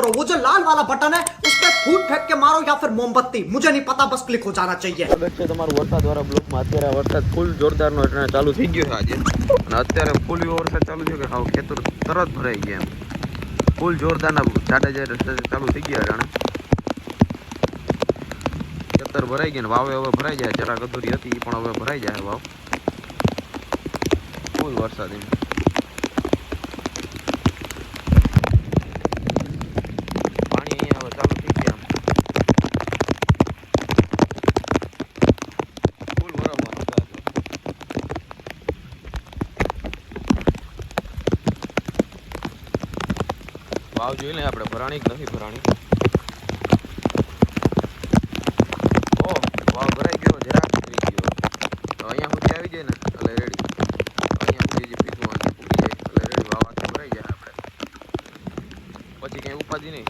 करो, वो जो लाल वाला बटन है उस पर फूट फेंक के मारो या फिर मोमबत्ती, मुझे नहीं पता, बस क्लिक हो जाना चाहिए। સ્વાગત છે તમારું વરસાદ વાળા બ્લોકમાં। અત્યારે વરસાદ ફૂલ જોરદારનો ચાલુ થઈ ગયો છે આજે, અને અત્યારે ફૂલ એવો વરસાદ ચાલુ થયો કે હાવ ખેતર તરત ભરાઈ ગયા એમ। ફૂલ જોરદારના જાડા જાડા ચાલુ થઈ ગયા જાણે ખેતર ભરાઈ ગયા ને વાવે હવે ભરાઈ જાય। જરાક અધૂરી હતી પણ હવે ભરાઈ જાય વાવ, ફૂલ વરસાદ એમ। પાણી અહીંયા હવે ચાલુ થઈ ગયા ફૂલ ભરાવાનું છે। વાવ જોઈ લે આપણે ભરાણી કે નથી ભરાણી। ઓ વાવ ભરાઈ ગયો, જરાક ઉતરી ગયો, તો અહીંયા સુધી આવી જાય ને એટલે રેડી। અહીંયા સુધી જે પીતું ઉડી જાય એટલે રેડી, વાવ આખી ભરાઈ જાય આપણે, પછી કંઈ ઉપાધિ નહીં।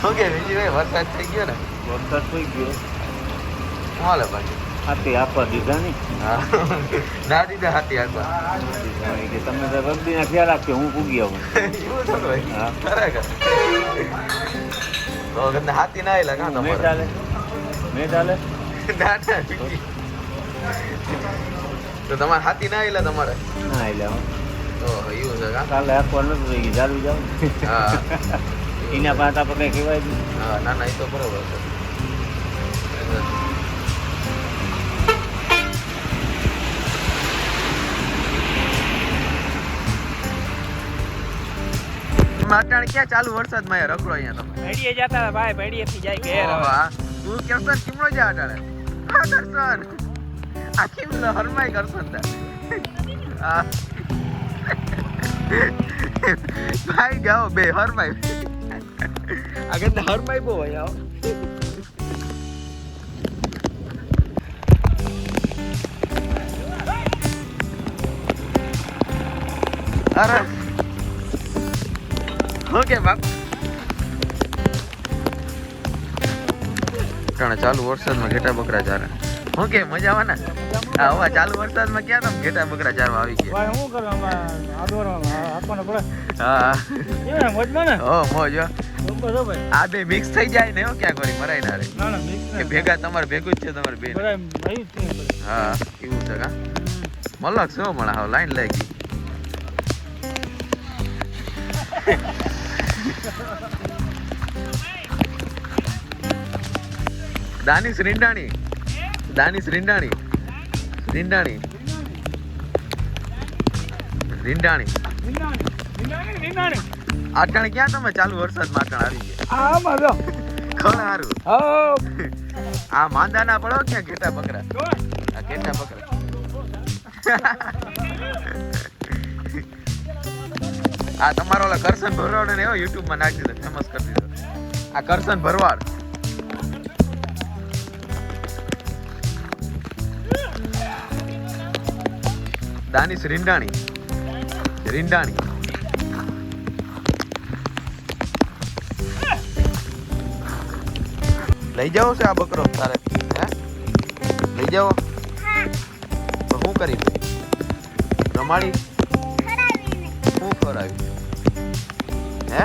ઓકે વિજયભાઈ, વરસાદ થઈ ગયો ને? વરસાદ થઈ ગયો, હાલે બાકી હાથી આપવા દીધા નહીં? હા ના દીધા હાથી આપવા કે તમે તો રગડીના ખ્યાલ રાખજો, હું પૂગી આવું। એવું છે ભાઈ? હા ખરેખર તો કદાચ હાથી ના આવેલા કાં મેં તમારે? ચાલે મેં ચાલે ના ના વિકી. તો તમારે હાથી ના આવેલા તમારે? ના એટલે તો એવું છે કાં? કાલે આપવા નથી રહી ગઈ, ચાલુ જાવ હા એના પાસે આપણે કંઈ કહેવાય નહીં। હા ના ના એ તો બરોબર છે। માટાણ ક્યાં ચાલુ વરસાદમાં યાર રખડો અહીંયા તમે? ભેડીએ જતા હતા ભાઈ, ભેડીએથી જાય ઘેર હવે। ઓહો, તું કરશન કેમનો જા અટાણે? હા કરશન આ કેમ હરમાઈ કરશન તા આ ભાઈ જાઓ બે હરમાઈ આગળ હરમાઈ બહુ હોય આવો। અરે ઓકે બાપ ચાલુ વરસાદમાં ઘેટા બકરા ચારે હું કે મજામાં ને આ હવા ચાલુ વરસાદમાં ક્યાં તમે ઘેટા બકરા ચારવા આવી ગયા ભાઈ શું કરો આપવાનો પડે હા કેમ મોજમાં ને ઓ મોજ હો. બરોબર ભાઈ આ બે મિક્સ થઈ જાય ને હો ક્યાં કરી મરાય ના રે ના ના મિક્સ કે ભેગા તમારે ભેગું જ છે તમારે બેન ભાઈ ભાઈ છે હા એવું છે કા મલક છો મળા હવે લાઈન લાગી દાનિશ રીંડાણી રીંડાણી આટાણે ક્યાં તમે ચાલુ વરસાદમાં આટાણ આવી ગયા આમાં જો કોણ હારું હો આ માંદા ના પડો ક્યાં ઘેટા બકરા આ ઘેટા બકરા આ તમારો ઓલા કરશન ભરવાડ ને એવો યુટ્યુબ માં નાખી દીધો ફેમસ કરી દીધો આ કરશન ભરવાડ દાનિશ રીંડાણી લઈ જાઓ છે આ બકરો તારે હે લઈ જાઓ તો શું કરી રમાડી શું કરાવી હે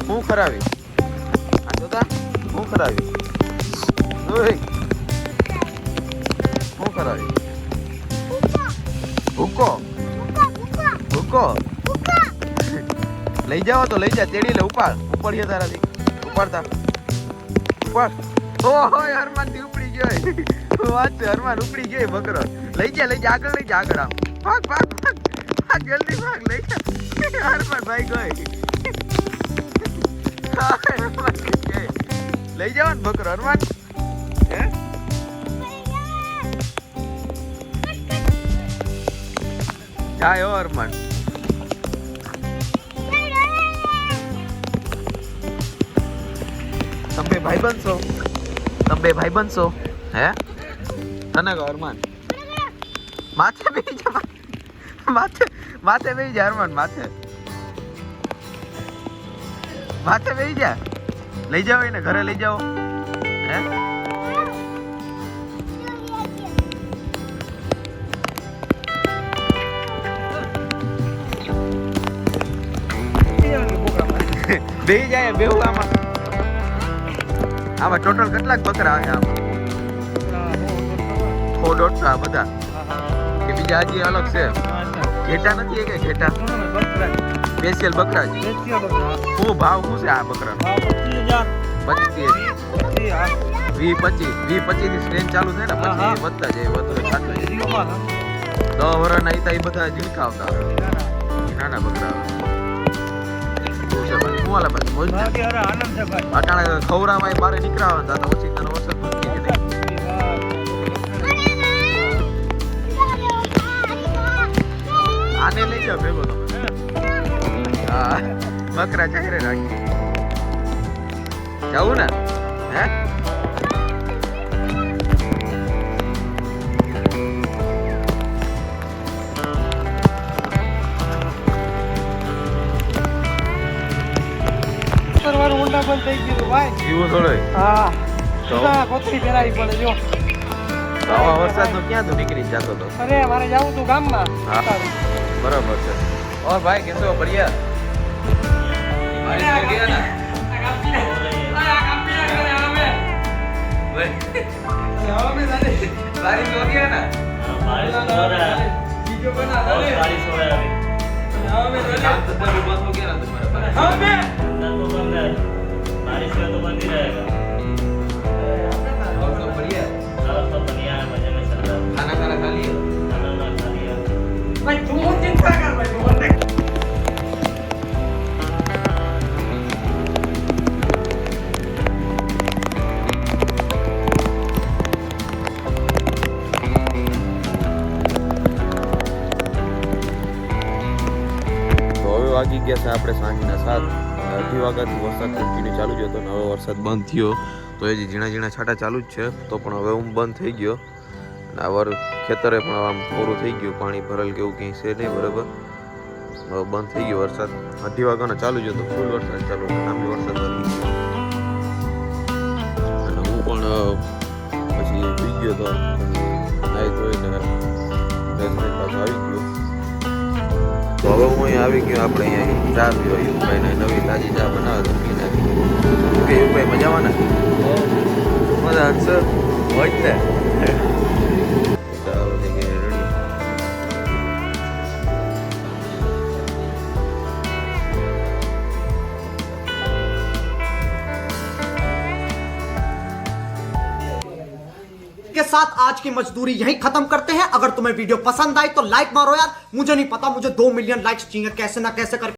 શું કરાવી આ જોતા શું કરાવી ઓય શું કરાવી ભૂકો લઈ જાઓ તો લઈ જા તેડી લે ઉપાડીએ તારાથી ઉપાડતા ઉપાડ ઓહો હરમાન થી ઉપડી ગયો વાત છે હરમાન ઉપડી ગયો બકરો લઈ જા આગળ આમ ભાગ જલ્દી ભાગ લઈ જા હરમાન ભાઈ ગયો લઈ જાવ ને બકરો હરમાન હે જાય હરમાન તમે ભાઈ બનશો હે તને કહો અરમાન માથે બેહી જા માથે બેહી જા અરમાન માથે બેહી જા લઈ જાઓ એને ઘરે લઈ જાઓ હે બેહી જાય બેહુ આમાં ટોટલ કેટલાક બકરા આવે આમાં 100-150 આ બધા કે બીજા હજી અલગ છે ઘેટા નથી કે ઘેટા સ્પેશિયલ બકરા છે શું ભાવ શું છે આ બકરાનો 25 થી સ્ટ્રેન ચાલુ થાય ને પછી વધતા જાય વધુ ખાતા જાય 10 વર્ષના ઈ બધા જીવતા આવતા નાના બકરા અટાણે ખવરામાં બારે નીકળાવા તો ઓછી તને વરસાદ મૂકી દીધી આને લઈ જાવ ભેગો તમે હા બકરા ચારે રાખી જાવું ને હે ઊંડા બંધ થઈ ગયું ભાઈ એવું થોડો હા તો કોથળી પહેરાવી પડે જો આવા વરસાદનો ક્યાં તું નીકળી જતો હતો અરે મારે જાવું તું ગામમાં હા બરાબર છે ઓર ભાઈ કેસો બઢિયા બારિશ हो गया ना बारिश हो गया ना बारिश हो रहा है वीडियो बना दे बारिश हो रहा है काम तो तब बंद हो गया ना तुम्हारा बारिश अंदर तो बंद है बारिश में तो बंद ही रहेगा और सब बढ़िया सब बढ़िया है मजे में चल रहा है खाना खा लिया खाना खा लिया भाई तू चिंता कर भाई तू देख વાગી ગયા છે આપણે સાંજના 7:30 વાગ્યાથી વરસાદ કન્ટિન્યુ ચાલુ જ હતો ને હવે વરસાદ બંધ થયો તો એ ઝીણા ઝીણા છાંટા ચાલુ જ છે તો પણ હવે બંધ થઈ ગયો અને આ ખેતરે પણ આમ પૂરું થઈ ગયું પાણી ભરેલ કે એવું કંઈ છે નહીં બરાબર હવે બંધ થઈ ગયો વરસાદ 2:30 વાગ્યાનો ચાલુ જ હતો ફૂલ વરસાદ ચાલુ લાંબી વરસાદ વધી ગયો અને હું પણ પછી તો નાઈ ધોઈને ફ્રેશ થઈ પાછો આવી ગયો. તો હવે હું અહીંયા આવી ગયો. આપણે અહીંયા ચા પીવા યુગભાઈને નવી તાજી ચા બનાવે તો પી નાખી. કે યુગભાઈ મજામાં ને? મજા હશે હોય જ ને. ચાલો થઈ ગઈ રેડી. के साथ आज की मजदूरी यहीं खत्म करते हैं. अगर तुम्हें वीडियो पसंद आई तो लाइक मारो यार. मुझे नहीं पता, मुझे 2 मिलियन लाइक्स चाहिए कैसे ना कैसे करके.